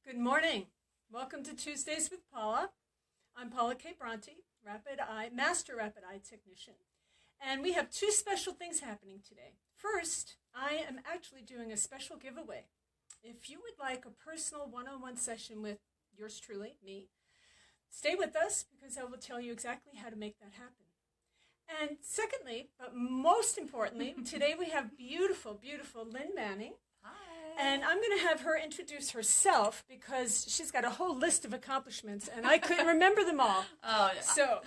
Good morning. Welcome to Tuesdays with Paula. I'm Paula K Bronte, Master Rapid Eye Technician. And we have two special things happening today. First, I am actually doing a special giveaway. If you would like a personal one-on-one session with yours truly, me, stay with us because I will tell you exactly how to make that happen. And secondly, but most importantly, today we have beautiful, beautiful Lynn Manning. Hi. And I'm going to have her introduce herself because she's got a whole list of accomplishments and I couldn't remember them all. Oh, yeah. So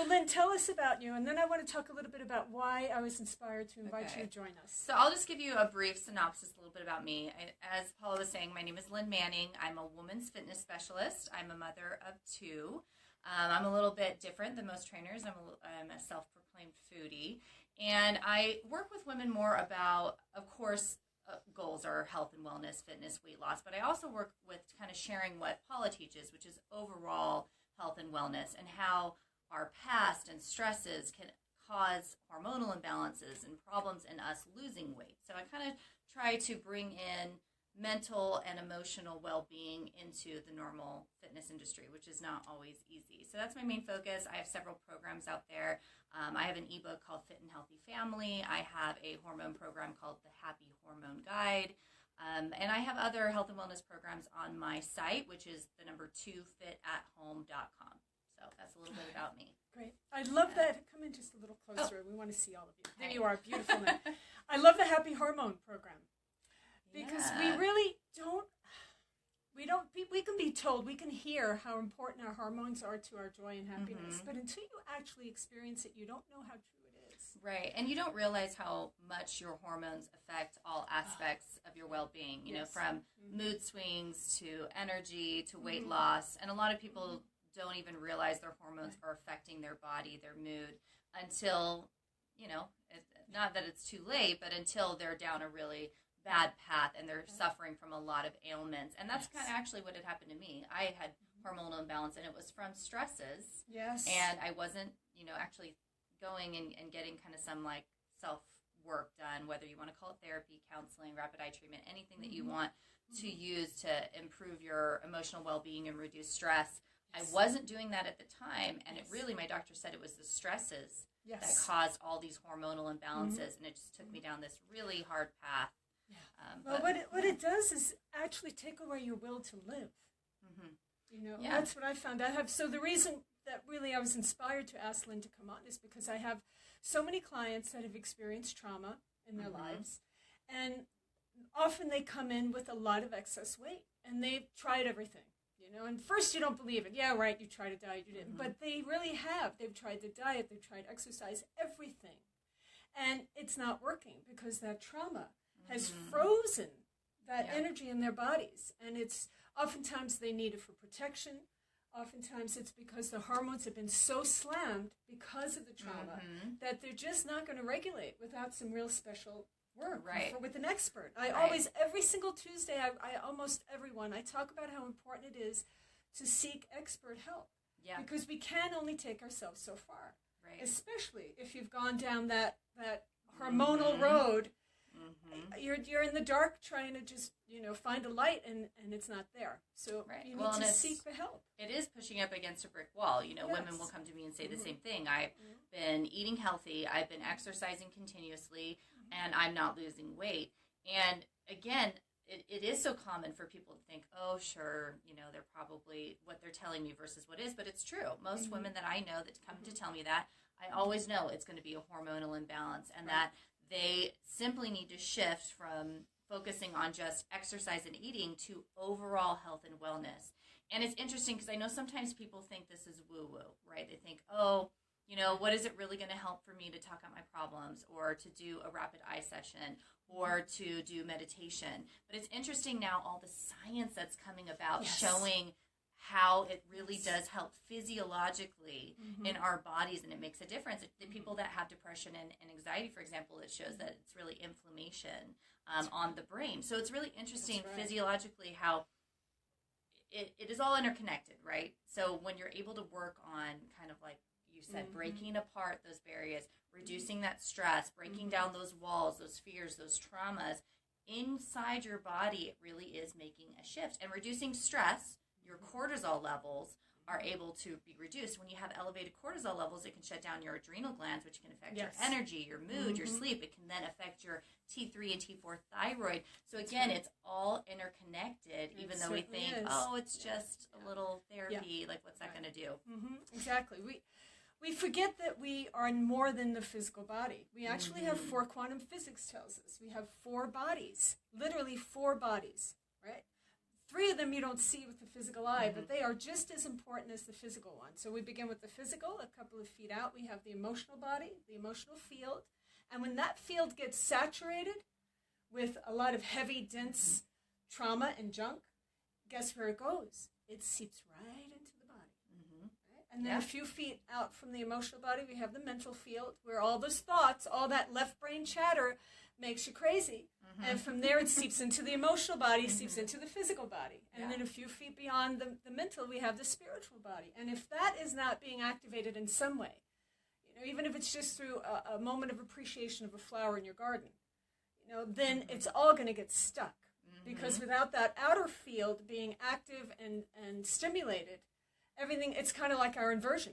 Lynn, tell us about you, and then I want to talk a little bit about why I was inspired to invite you to join us. So I'll just give you a brief synopsis, a little bit about me. As Paula was saying, my name is Lynn Manning. I'm a women's fitness specialist. I'm a mother of two. I'm a little bit different than most trainers. I'm a self-proclaimed foodie, and I work with women more about, of course, goals are health and wellness, fitness, weight loss, but I also work with kind of sharing what Paula teaches, which is overall health and wellness, and how our past and stresses can cause hormonal imbalances and problems in us losing weight. So I kind of try to bring in mental and emotional well-being into the normal fitness industry, which is not always easy. So that's my main focus. I have several programs out there. I have an ebook called Fit and Healthy Family. I have a hormone program called the Happy Hormone Guide. And I have other health and wellness programs on my site, which is the number 2fitathome.com. So that's a little bit about me. Great. I love that. Come in just a little closer. We want to see all of you. There you are, beautiful. I love the Happy Hormone program. Because we really we can be told, we can hear how important our hormones are to our joy and happiness, but until you actually experience it, you don't know how true it is. Right, and you don't realize how much your hormones affect all aspects of your well-being, you know, from mood swings to energy to weight loss, and a lot of people don't even realize their hormones are affecting their body, their mood, until, you know, not that it's too late, but until they're down a really bad path and they're suffering from a lot of ailments. And that's kind of actually what had happened to me. I had hormonal imbalance, and it was from stresses. Yes. And I wasn't, you know, actually going and getting kind of some like self-work done, whether you want to call it therapy, counseling, rapid eye treatment, anything that you want to use to improve your emotional well-being and reduce stress. I wasn't doing that at the time, and it really, my doctor said it was the stresses that caused all these hormonal imbalances, and it just took me down this really hard path. Well, what it does is actually take away your will to live. You know, that's what I found. So the reason that really I was inspired to ask Lynn to come on is because I have so many clients that have experienced trauma in their lives, and often they come in with a lot of excess weight, and they've tried everything. You know, and first you don't believe it. Yeah, right, you tried a diet, you didn't. But they really have. They've tried the diet, they've tried exercise, everything. And it's not working because that trauma has frozen that energy in their bodies. And it's oftentimes they need it for protection. Oftentimes it's because the hormones have been so slammed because of the trauma that they're just not going to regulate without some real special work with an expert. I always, every single Tuesday, I almost everyone, I talk about how important it is to seek expert help. Yeah. Because we can only take ourselves so far. Right. Especially if you've gone down that hormonal road. You're in the dark trying to just, you know, find a light, and it's not there. So you need to seek the help. It is pushing up against a brick wall. You know, women will come to me and say the same thing. I've been eating healthy, I've been exercising continuously, and I'm not losing weight. And again, it is so common for people to think, oh, sure, you know, they're probably what they're telling me versus what is, but it's true. Most women that I know that come to tell me that, I always know it's going to be a hormonal imbalance, and that they simply need to shift from focusing on just exercise and eating to overall health and wellness. And it's interesting because I know sometimes people think this is woo-woo, right? They think, oh, you know, what is it really going to help for me to talk out my problems, or to do a rapid eye session, or to do meditation? But it's interesting now, all the science that's coming about showing how it really does help physiologically in our bodies, and it makes a difference. The people that have depression and anxiety, for example, it shows that it's really inflammation on the brain. So it's really interesting physiologically how it is all interconnected, right? So when you're able to work on kind of like you said, breaking apart those barriers, reducing that stress, breaking down those walls, those fears, those traumas, inside your body, it really is making a shift. And reducing stress, your cortisol levels are able to be reduced. When you have elevated cortisol levels, it can shut down your adrenal glands, which can affect your energy, your mood, your sleep. It can then affect your T3 and T4 thyroid. So again, it's all interconnected, even though we think, it's just a little therapy. Like, what's that going to do? Exactly. We forget that we are more than the physical body. We actually have 4 quantum physics tells us. We have 4 bodies, literally 4 bodies, right? 3 of them you don't see with the physical eye, but they are just as important as the physical one. So we begin with the physical, a couple of feet out. We have the emotional body, the emotional field. And when that field gets saturated with a lot of heavy, dense trauma and junk, guess where it goes? It seeps right into the body. Right? And then a few feet out from the emotional body, we have the mental field, where all those thoughts, all that left brain chatter makes you crazy. And from there it seeps into the emotional body, seeps into the physical body. And then a few feet beyond the mental, we have the spiritual body. And if that is not being activated in some way, even if it's just through a moment of appreciation of a flower in your garden, then it's all going to get stuck. Because without that outer field being active and stimulated, everything, it's kind of like our inversion,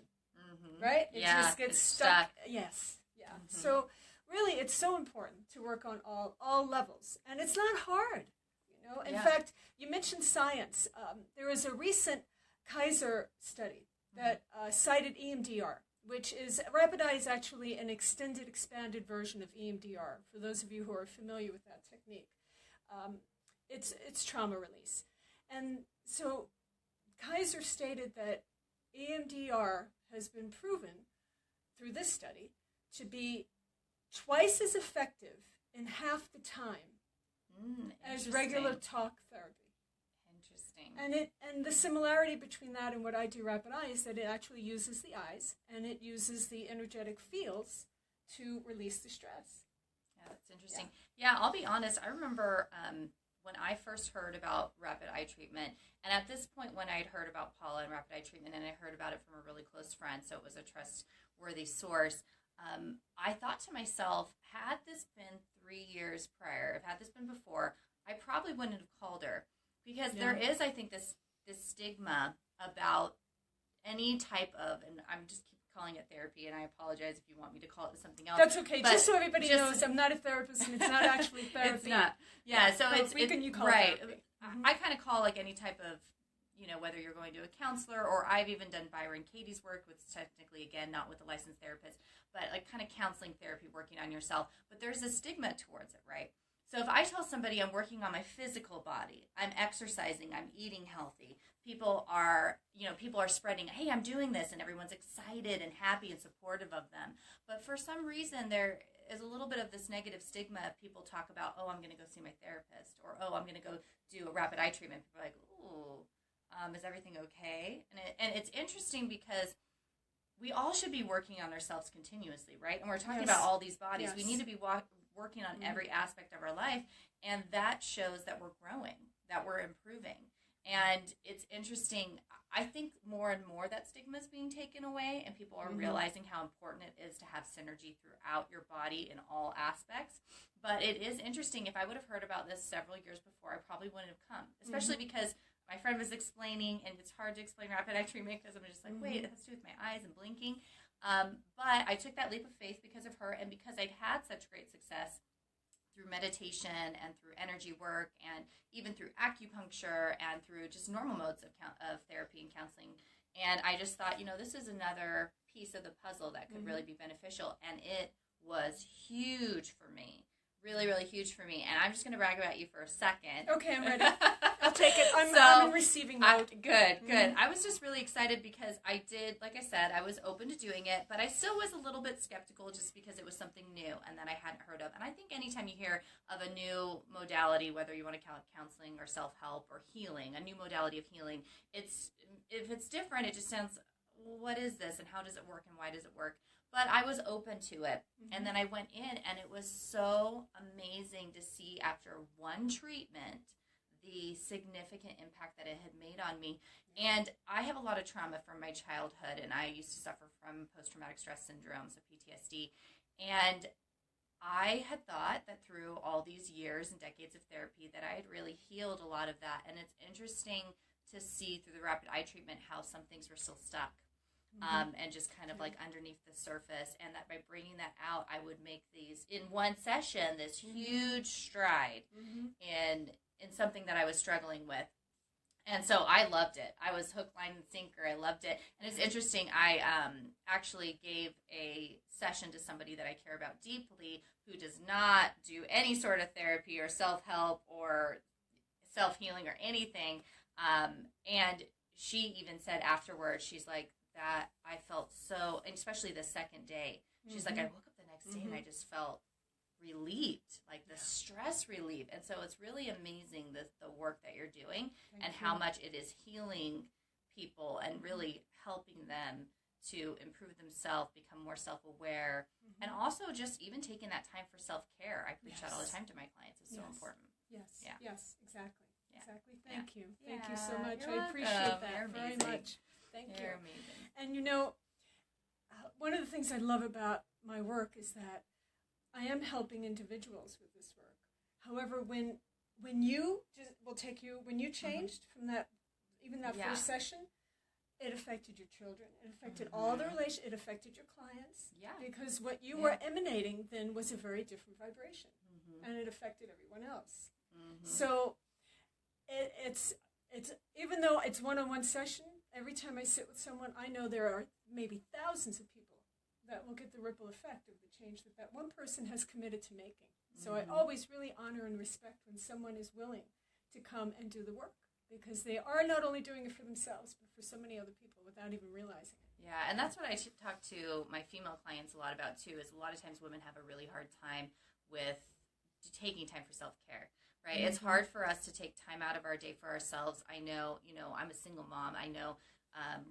right? It just gets stuck. Yes. Yeah. So really, it's so important to work on all levels. And it's not hard, In fact, you mentioned science. There was a recent Kaiser study that cited EMDR, which is, rapid eye is actually an extended, expanded version of EMDR, for those of you who are familiar with that technique. It's trauma release. And so Kaiser stated that EMDR has been proven through this study to be twice as effective in half the time as regular talk therapy. Interesting. And the similarity between that and what I do rapid eye is that it actually uses the eyes and it uses the energetic fields to release the stress. Yeah, that's interesting. Yeah, I'll be honest. I remember when I first heard about rapid eye treatment, and at this point when I'd heard about Paula and rapid eye treatment, and I heard about it from a really close friend, so it was a trustworthy source, I thought to myself, had this been 3 years prior, had this been before, I probably wouldn't have called her. Because there is, I think, this stigma about any type of, and I'm just keep calling it therapy, and I apologize if you want me to call it something else. That's okay. Just so everybody knows, I'm not a therapist, and it's not actually therapy. It's not. Yeah, so you call right. It therapy. I kind of call like any type of, whether you're going to a counselor, or I've even done Byron Katie's work, with technically, again, not with a licensed therapist, but like kind of counseling therapy, working on yourself. But there's a stigma towards it, right? So if I tell somebody I'm working on my physical body, I'm exercising, I'm eating healthy, people are spreading, hey, I'm doing this, and everyone's excited and happy and supportive of them. But for some reason, there is a little bit of this negative stigma. People talk about, oh, I'm going to go see my therapist, or, oh, I'm going to go do a rapid eye treatment. People are like, ooh, is everything okay? And it's interesting because we all should be working on ourselves continuously, right? And we're talking about all these bodies. We need to be working on every aspect of our life, and that shows that we're growing, that we're improving. And it's interesting. I think more and more that stigma is being taken away, and people are realizing how important it is to have synergy throughout your body in all aspects. But it is interesting. If I would have heard about this several years before, I probably wouldn't have come, especially because my friend was explaining, and it's hard to explain rapid eye treatment because I'm just like, wait, it has to do with my eyes and blinking. But I took that leap of faith because of her, and because I'd had such great success through meditation and through energy work, and even through acupuncture and through just normal modes of therapy and counseling. And I just thought, this is another piece of the puzzle that could really be beneficial. And it was huge for me. Really, really huge for me. And I'm just going to brag about you for a second. Okay, I'm ready. I'll take it. I'm in receiving mode. Good. I was just really excited because I did, like I said, I was open to doing it, but I still was a little bit skeptical just because it was something new and that I hadn't heard of. And I think anytime you hear of a new modality, whether you want to call it counseling or self-help or healing, a new modality of healing, if it's different, it just sounds, what is this and how does it work and why does it work? But I was open to it. And then I went in, and it was so amazing to see after one treatment the significant impact that it had made on me. And I have a lot of trauma from my childhood, and I used to suffer from post-traumatic stress syndrome, so PTSD. And I had thought that through all these years and decades of therapy that I had really healed a lot of that. And it's interesting to see through the rapid eye treatment how some things were still stuck. And just kind of like underneath the surface, and that by bringing that out, I would make these in one session, this huge stride in something that I was struggling with. And so I loved it. I was hook, line, and sinker. I loved it. And it's interesting. I actually gave a session to somebody that I care about deeply who does not do any sort of therapy or self-help or self-healing or anything. And she even said afterwards, she's like, that I felt so, and especially the second day, she's like, I woke up the next day and I just felt relieved, like the stress relieved. And so it's really amazing the work that you're doing and how much it is healing people and really helping them to improve themselves, become more self-aware, and also just even taking that time for self-care. I preach that all the time to my clients. It's so important. Yes, exactly. Yeah. Exactly. Thank you. Thank you so much. I appreciate that very much. Thank you. Amazing. And you know, one of the things I love about my work is that I am helping individuals with this work. However, when you when you changed from that, even that first session, it affected your children. It affected all the relations. It affected your clients. Yeah. Because what you were emanating then was a very different vibration, and it affected everyone else. So it's even though it's one-on-one session, every time I sit with someone, I know there are maybe thousands of people that will get the ripple effect of the change that one person has committed to making. So I always really honor and respect when someone is willing to come and do the work, because they are not only doing it for themselves, but for so many other people without even realizing it. Yeah, and that's what I talk to my female clients a lot about too, is a lot of times women have a really hard time with taking time for self-care. Right? It's hard for us to take time out of our day for ourselves. I know, I'm a single mom. I know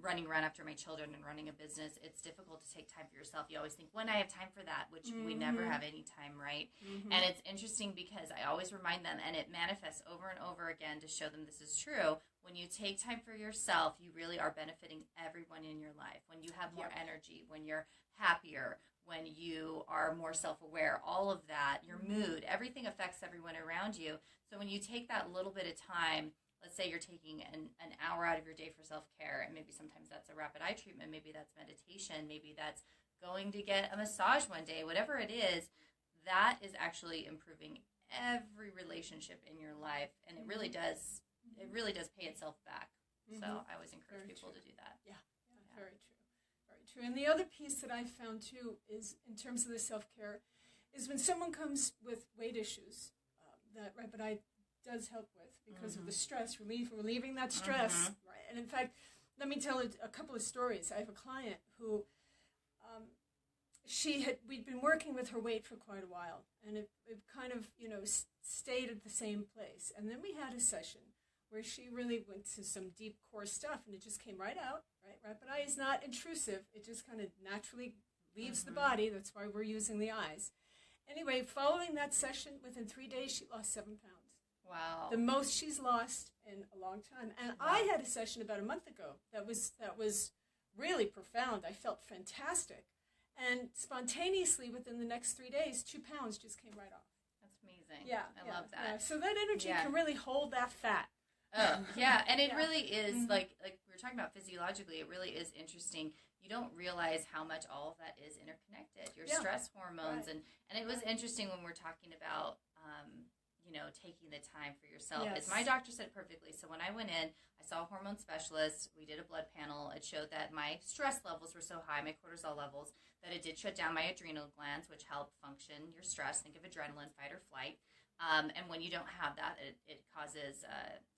running around after my children and running a business, it's difficult to take time for yourself. You always think, when I have time for that, which we never have any time, right? And it's interesting because I always remind them, and it manifests over and over again to show them this is true. When you take time for yourself, you really are benefiting everyone in your life. When you have more energy, when you're happier, when you are more self-aware, all of that, your mood, everything affects everyone around you. So when you take that little bit of time, let's say you're taking an hour out of your day for self-care, and maybe sometimes that's a rapid eye treatment, maybe that's meditation, maybe that's going to get a massage one day, whatever it is, that is actually improving every relationship in your life, and it really does pay itself back. So I always encourage people to do that. Yeah, very true. And the other piece that I've found too is, in terms of the self-care, is when someone comes with weight issues that Rapid Eye does help with because of the stress, relieving that stress. Right? And in fact, let me tell a couple of stories. I have a client who we'd been working with her weight for quite a while, and it kind of, stayed at the same place. And then we had a session where she really went to some deep core stuff, and it just came right out, right? Rapid Eye is not intrusive. It just kind of naturally leaves the body. That's why we're using the eyes. Anyway, following that session, within 3 days, she lost 7 pounds. Wow. The most she's lost in a long time. And I had a session about a month ago that was really profound. I felt fantastic. And spontaneously, within the next 3 days, 2 pounds just came right off. That's amazing. Yeah. I love that. Yeah. So that energy can really hold that fat. Oh, yeah, and it really is, like we were talking about physiologically, it really is interesting. You don't realize how much all of that is interconnected, your stress hormones, and it was interesting when we're talking about, taking the time for yourself. As my doctor said perfectly, so when I went in, I saw a hormone specialist, we did a blood panel, it showed that my stress levels were so high, my cortisol levels, that it did shut down my adrenal glands, which help function your stress. Think of adrenaline, fight or flight. And when you don't have that, it causes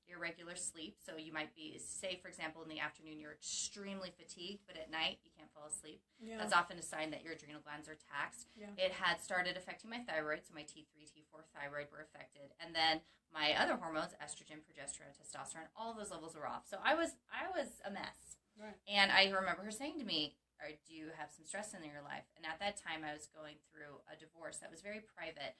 irregular sleep. So you might be, say, for example, in the afternoon, you're extremely fatigued, but at night you can't fall asleep. Yeah. That's often a sign that your adrenal glands are taxed. Yeah. It had started affecting my thyroid, so my T3, T4 thyroid were affected. And then my other hormones, estrogen, progesterone, testosterone, all of those levels were off. So I was a mess. Right. And I remember her saying to me, do you have some stress in your life? And at that time, I was going through a divorce that was very private.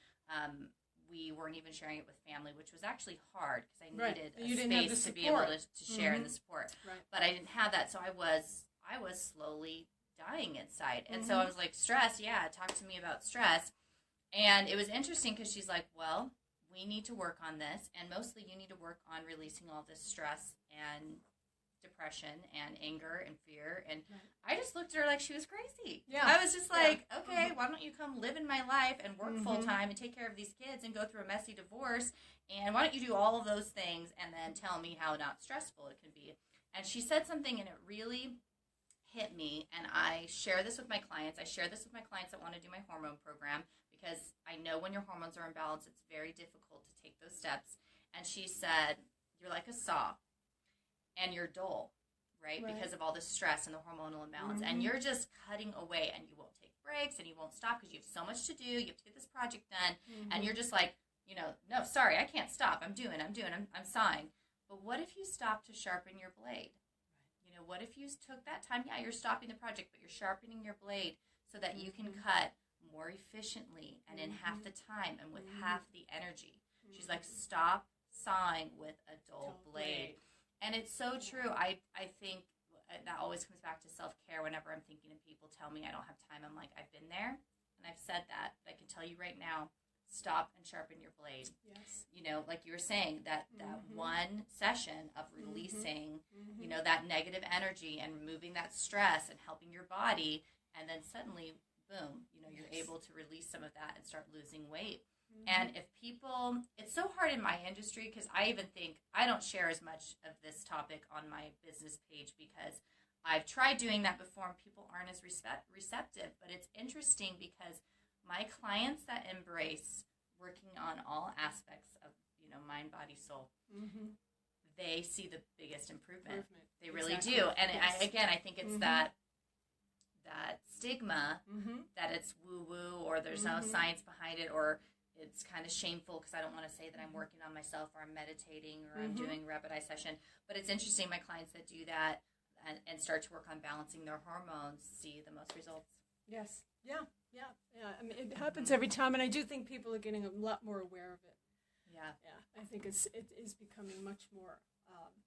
We weren't even sharing it with family, which was actually hard because I needed a space to be able to share in the support. Right. But I didn't have that, so I was slowly dying inside. And so I was like, stress, talk to me about stress. And it was interesting because she's like, well, we need to work on this. And mostly you need to work on releasing all this stress and depression and anger and fear. And I just looked at her like she was crazy. Yeah. I was just like, okay, why don't you come live in my life and work full time and take care of these kids and go through a messy divorce? And why don't you do all of those things and then tell me how not stressful it can be? And she said something and it really hit me. And I share this with my clients. I share this with my clients that want to do my hormone program because I know when your hormones are imbalanced, it's very difficult to take those steps. And she said, you're like a saw. And you're dull, right? Because of all the stress and the hormonal imbalance. And you're just cutting away and you won't take breaks and you won't stop because you have so much to do. You have to get this project done. And you're just like, no, sorry, I can't stop. I'm sawing. But what if you stop to sharpen your blade? What if you took that time? Yeah, you're stopping the project, but you're sharpening your blade so that you can cut more efficiently and in half the time and with half the energy. She's like, stop sawing with a dull blade. And it's so true. I think that always comes back to self-care whenever I'm thinking of people tell me I don't have time. I'm like, I've been there and I've said that. But I can tell you right now, stop and sharpen your blade. Yes. Like you were saying, that one session of releasing, that negative energy and removing that stress and helping your body. And then suddenly, boom, you're able to release some of that and start losing weight. And if people, it's so hard in my industry because I even think I don't share as much of this topic on my business page because I've tried doing that before and people aren't as receptive. But it's interesting because my clients that embrace working on all aspects of, mind, body, soul, they see the biggest improvement. They really do. And I think it's that stigma that it's woo-woo or there's no science behind it or it's kind of shameful because I don't want to say that I'm working on myself or I'm meditating or I'm doing rapid eye session. But it's interesting, my clients that do that and start to work on balancing their hormones see the most results. Yes. Yeah. I mean, it happens every time, and I do think people are getting a lot more aware of it. Yeah. I think it is becoming much more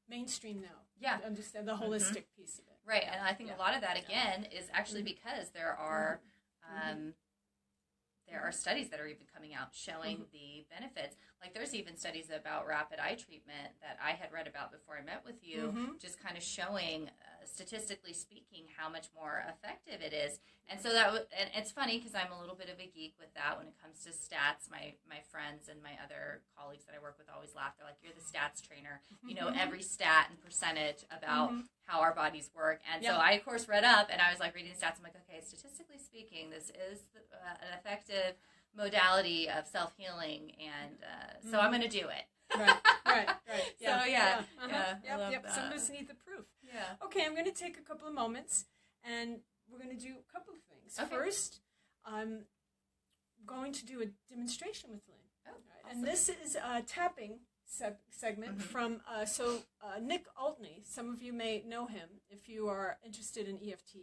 mainstream now. Yeah. To understand the holistic piece of it. Right, and I think a lot of that, again, is actually because there are studies that are even coming out showing the benefits. Like there's even studies about rapid eye treatment that I had read about before I met with you, just kind of showing, statistically speaking, how much more effective it is. And so and it's funny because I'm a little bit of a geek with that when it comes to stats. My friends and my other colleagues that I work with always laugh. They're like, you're the stats trainer. Every stat and percentage about how our bodies work. And so I, of course, read up and I was like reading stats. I'm like, okay, statistically speaking, this is an effective modality of self-healing. And so I'm going to do it. Right. Yeah. So, Yep. Some of us need the proof. Yeah. Okay, I'm going to take a couple of moments, and we're going to do a couple of things. Okay. First, I'm going to do a demonstration with Lynn. Oh, awesome. And this is a tapping segment from, Nick Altney. Some of you may know him if you are interested in EFT.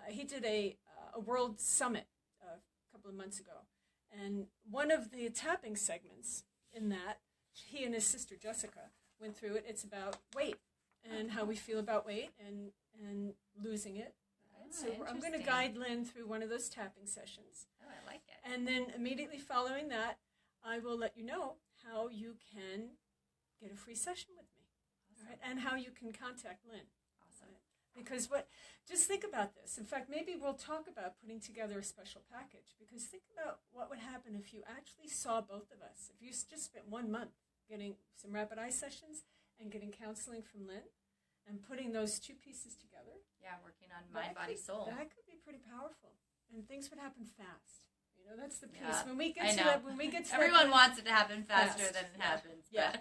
He did a world summit a couple of months ago, and one of the tapping segments in that, he and his sister Jessica went through it. It's about weight and how we feel about weight and losing it. So I'm going to guide Lynn through one of those tapping sessions. Oh, I like it. And then immediately following that, I will let you know how you can get a free session with me. Awesome. All right? And how you can contact Lynn. Awesome. Because just think about this. In fact, maybe we'll talk about putting together a special package. Because think about what would happen if you actually saw both of us. If you just spent 1 month getting some rapid eye sessions and getting counseling from Lynn and putting those two pieces together. Yeah, working on mind, body, soul. That could be pretty powerful. And things would happen fast. That's the piece. Yeah, when we get to that, everyone wants it to happen faster than it happens. Yeah.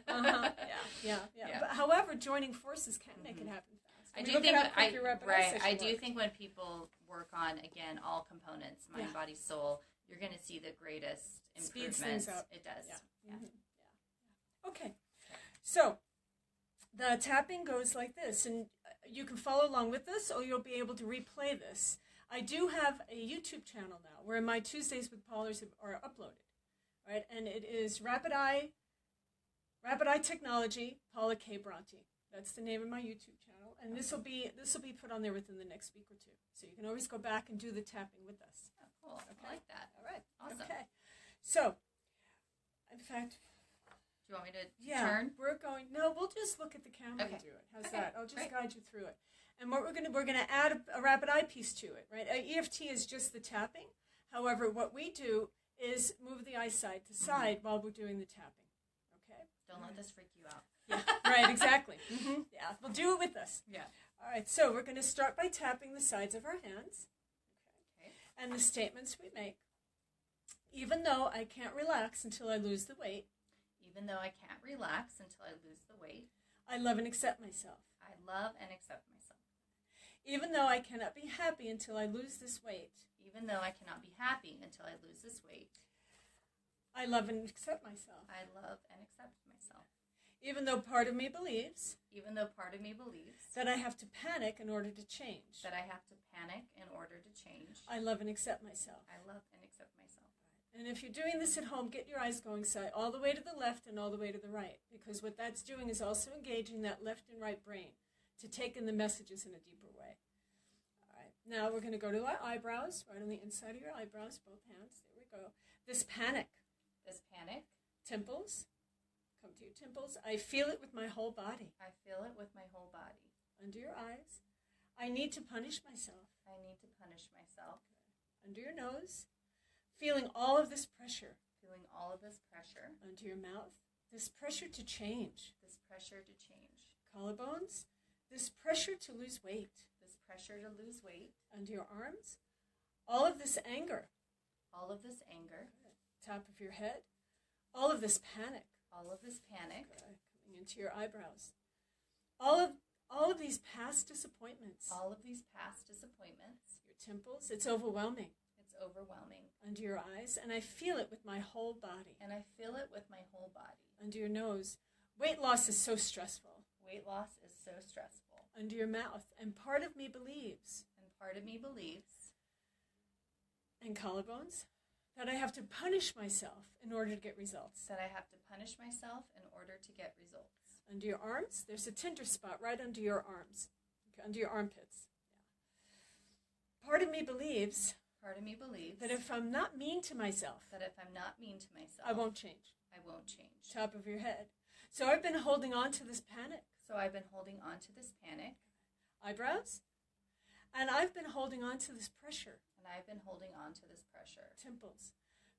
Yeah. But however, joining forces can make it happen fast. I do think when people work on, again, all components, mind, body, soul, you're going to see the greatest improvements. Speeds things up. It does. Yeah. Okay. So the tapping goes like this, and you can follow along with this, or you'll be able to replay this. I do have a YouTube channel now where my Tuesdays with Paulers are uploaded, right? And it is Rapid Eye Technology, Paula K Bronte. That's the name of my YouTube channel, and this will be put on there within the next week or two. So you can always go back and do the tapping with us. Cool. Okay. I like that. All right. Awesome. Okay. So, in fact, do you want me to turn? We'll just look at the camera and do it. How's that? I'll just guide you through it. And what we're gonna add a rapid eye piece to it, right? EFT is just the tapping. However, what we do is move the eye side to side while we're doing the tapping. Okay? Don't let this freak you out. Yeah, right, exactly. Yeah, we'll do it with us. Yeah. All right, so we're going to start by tapping the sides of our hands. Okay. And the statements we make. Even though I can't relax until I lose the weight. Even though I can't relax until I lose the weight. I love and accept myself. I love and accept myself. Even though I cannot be happy until I lose this weight. Even though I cannot be happy until I lose this weight. I love and accept myself. I love and accept myself. Even though part of me believes. Even though part of me believes. That I have to panic in order to change. That I have to panic in order to change. I love and accept myself. I love and accept myself. And if you're doing this at home, get your eyes going all the way to the left and all the way to the right. Because what that's doing is also engaging that left and right brain to take in the messages in a deeper way. All right. Now we're going to go to our eyebrows, right on the inside of your eyebrows, both hands. There we go. This panic. This panic. Temples. Come to your temples. I feel it with my whole body. I feel it with my whole body. Under your eyes. I need to punish myself. I need to punish myself. Okay. Under your nose. Feeling all of this pressure. Feeling all of this pressure. Under your mouth. This pressure to change. This pressure to change. Collarbones. This pressure to lose weight. This pressure to lose weight. Under your arms. All of this anger. All of this anger. Good. Top of your head. All of this panic. All of this panic. Good. Coming into your eyebrows. All of these past disappointments. All of these past disappointments. Your temples. It's overwhelming. It's overwhelming. Under your eyes. And I feel it with my whole body. And I feel it with my whole body. Under your nose. Weight loss is so stressful. Weight loss is so stressful. Under your mouth. And part of me believes. And part of me believes. And collarbones. That I have to punish myself in order to get results. That I have to punish myself in order to get results. Under your arms, there's a tender spot right under your arms, okay, under your armpits. Yeah. Part of me believes. Part of me believes. That if I'm not mean to myself. That if I'm not mean to myself. I won't change. I won't change. Top of your head. So I've been holding on to this panic. So I've been holding on to this panic. Eyebrows. And I've been holding on to this pressure. And I've been holding on to this pressure. Temples.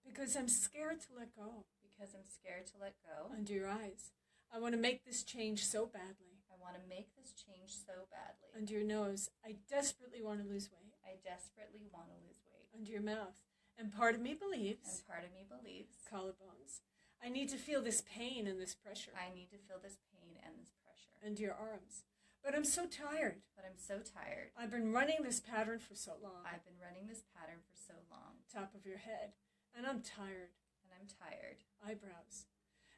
Because I'm scared to let go. Because I'm scared to let go. Under your eyes. I want to make this change so badly. I want to make this change so badly. Under your nose. I desperately want to lose weight. I desperately want to lose weight. Under your mouth. And part of me believes. And part of me believes. Collarbones. I need to feel this pain and this pressure. I need to feel this pain and this pressure. Under your arms. But I'm so tired. But I'm so tired. I've been running this pattern for so long. I've been running this pattern for so long. Top of your head. And I'm tired. And I'm tired. Eyebrows.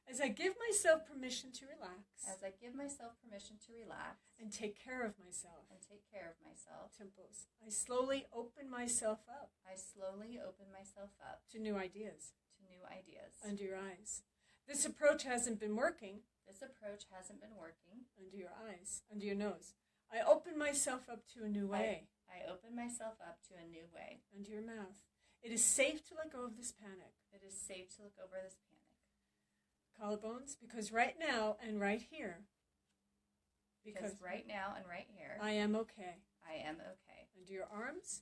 As I give myself permission to relax. As I give myself permission to relax. And take care of myself. And take care of myself. Temples. I slowly open myself up. I slowly open myself up. To new ideas. To new ideas. Under your eyes. This approach hasn't been working. This approach hasn't been working. Under your eyes. Under your nose. I open myself up to a new way. I open myself up to a new way. Under your mouth. It is safe to let go of this panic. It is safe to look over this panic. Collarbones, because right now and right here. Because right now and right here. I am okay. I am okay. Under your arms.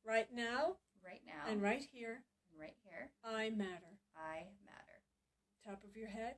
Right now. Right now. And right here. And right here. I matter. I matter. Top of your head.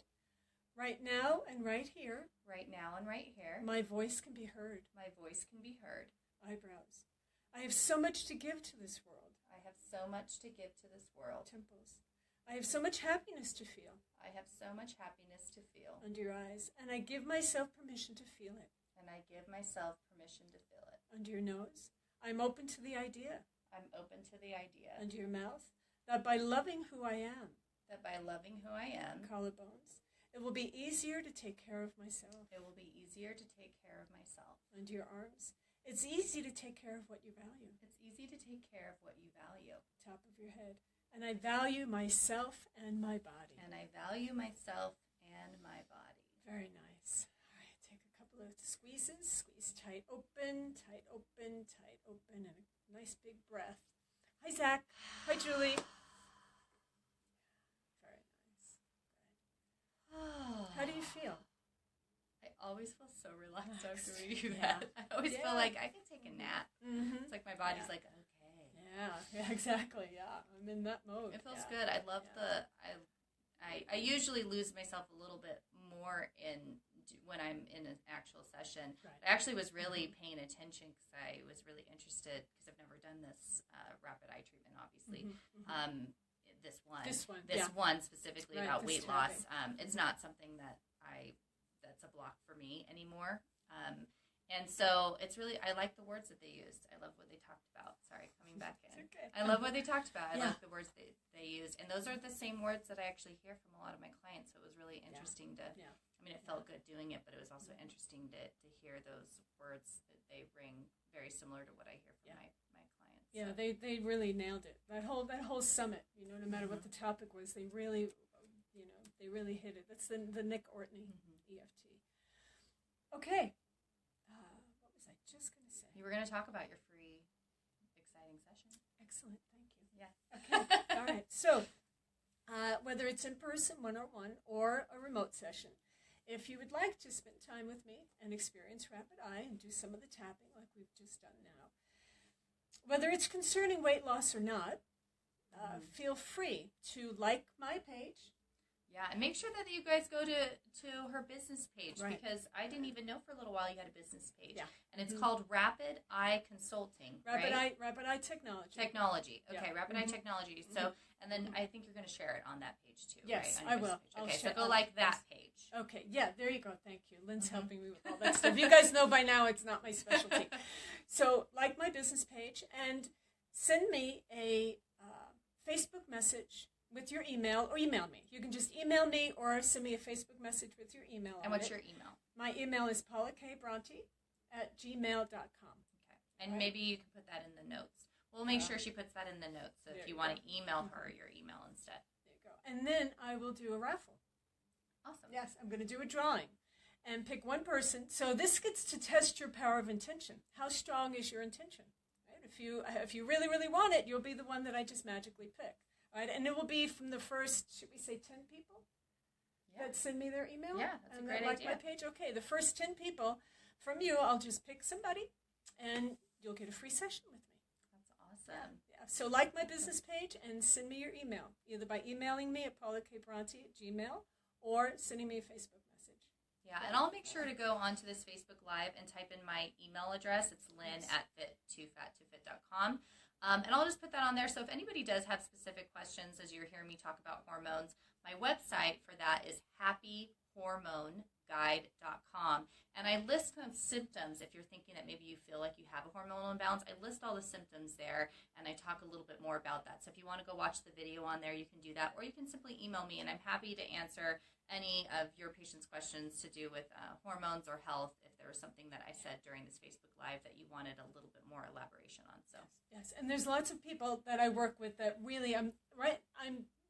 Right now and right here. Right now and right here. My voice can be heard. My voice can be heard. Eyebrows. I have so much to give to this world. I have so much to give to this world. Temples. I have so much happiness to feel. I have so much happiness to feel. Under your eyes. And I give myself permission to feel it. And I give myself permission to feel it. Under your nose. I'm open to the idea. I'm open to the idea. Under your mouth. That by loving who I am. That by loving who I am. Collarbones. It will be easier to take care of myself. It will be easier to take care of myself. Under your arms. It's easy to take care of what you value. It's easy to take care of what you value. Top of your head. And I value myself and my body. And I value myself and my body. Very nice. All right, take a couple of squeezes. Squeeze tight, open, and a nice big breath. Hi, Zach. Hi, Julie. Very nice. How do you feel? I always feel so relaxed after we do that. I always feel like I can take a nap. It's like my body's like, okay. Yeah, exactly. Yeah, I'm in that mode. It feels good. I love I usually lose myself a little bit more when I'm in an actual session. Right. I actually was really paying attention because I was really interested because I've never done this rapid eye treatment, obviously. This one specifically about weight loss. It's not something that's a block for me anymore. And so it's really, I like the words that they used. I love what they talked about. Sorry, coming back in. It's okay. I love what they talked about. I like the words they used. And those are the same words that I actually hear from a lot of my clients. So it was really interesting to, I mean, it felt good doing it, but it was also interesting to hear those words that they ring very similar to what I hear from my clients. Yeah, so. They really nailed it. That whole summit, no matter what the topic was, they really, they really hit it. That's the Nick Ortney EFT. Okay. What was I just going to say? You were going to talk about your free, exciting session. Excellent. Thank you. Yeah. Okay. All right. So, whether it's in person, one-on-one, or a remote session, if you would like to spend time with me and experience rapid eye and do some of the tapping like we've just done now, whether it's concerning weight loss or not, feel free to like my page. Yeah, and make sure that you guys go to her business page because I didn't even know for a little while you had a business page. Yeah. And it's called Rapid Eye Consulting. Rapid Eye Technology. Technology. Okay, Rapid Eye Technology. So, and then I think you're going to share it on that page too, yes, right? I will. Okay, so go like that page. Okay, yeah, there you go. Thank you. Lynn's helping me with all that stuff. You guys know by now it's not my specialty. So, like my business page and send me a Facebook message with your email, or email me. You can just email me or send me a Facebook message with your email. And what's your email? My email is Paula K Bronte @gmail.com. Okay. And maybe you can put that in the notes. We'll make sure she puts that in the notes. So if you want to email her your email instead. There you go. And then I will do a raffle. Awesome. Yes, I'm going to do a drawing and pick one person. So this gets to test your power of intention. How strong is your intention? Right? If you really, really want it, you'll be the one that I just magically pick. Right, and it will be from the first, should we say 10 people that send me their email? Yeah, that's a great idea. My page? Okay, the first 10 people from you, I'll just pick somebody, and you'll get a free session with me. That's awesome. Yeah. So like my business page and send me your email, either by emailing me at paulakbronte@gmail or sending me a Facebook message. Yeah, and I'll make sure to go onto this Facebook Live and type in my email address. It's lynn@fit2fat2fit.com. And I'll just put that on there. So if anybody does have specific questions as you're hearing me talk about hormones, my website for that is happyhormoneguide.com. And I list some symptoms if you're thinking that maybe you feel like you have a hormonal imbalance. I list all the symptoms there, and I talk a little bit more about that. So if you want to go watch the video on there, you can do that. Or you can simply email me, and I'm happy to answer any of your patients' questions to do with hormones or health if there was something that I said during this Facebook Live that you wanted a little bit more elaboration on. So yes, and there's lots of people that I work with that really, I'm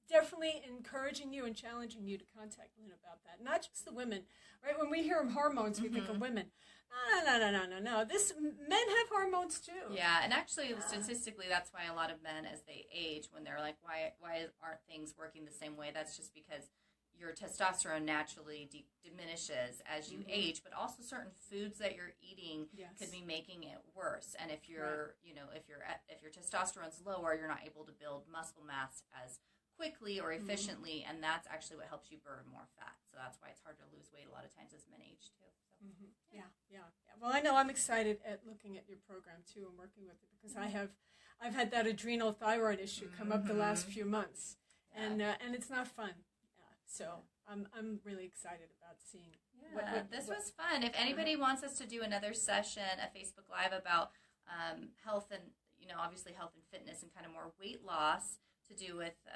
definitely encouraging you and challenging you to contact Lynn about that. Not just the women, right? When we hear hormones, we think of women. No. Men have hormones too. Yeah, and actually, statistically, that's why a lot of men, as they age, when they're like, why aren't things working the same way? That's just because your testosterone naturally diminishes as you age, but also certain foods that you're eating could be making it worse. And if you're, if your testosterone's lower, you're not able to build muscle mass as quickly or efficiently, and that's actually what helps you burn more fat. So that's why it's hard to lose weight a lot of times as men age too. So, yeah. Well, I know I'm excited at looking at your program too and working with it because I've had that adrenal thyroid issue come up the last few months, and it's not fun. So I'm really excited about seeing. This was fun. If anybody wants us to do another session, a Facebook Live about health and obviously health and fitness and kind of more weight loss to do with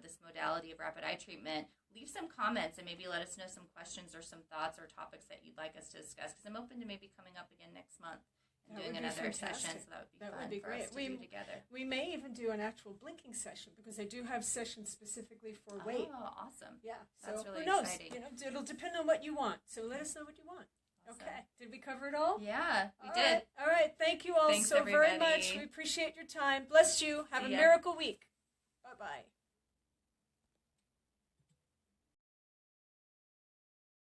this modality of rapid eye treatment, leave some comments and maybe let us know some questions or some thoughts or topics that you'd like us to discuss because I'm open to maybe coming up again next month. Doing another session, so that would be fun for us to do together. We may even do an actual blinking session because I do have sessions specifically for weight. Oh, awesome! Yeah, that's so really who knows? Exciting. It'll depend on what you want. So let us know what you want. Awesome. Okay. Did we cover it all? Yeah, we all did. Right. All right. Thank you all Thanks, so everybody. very much. We appreciate your time. Bless you. Have a ya. miracle week. Bye-bye.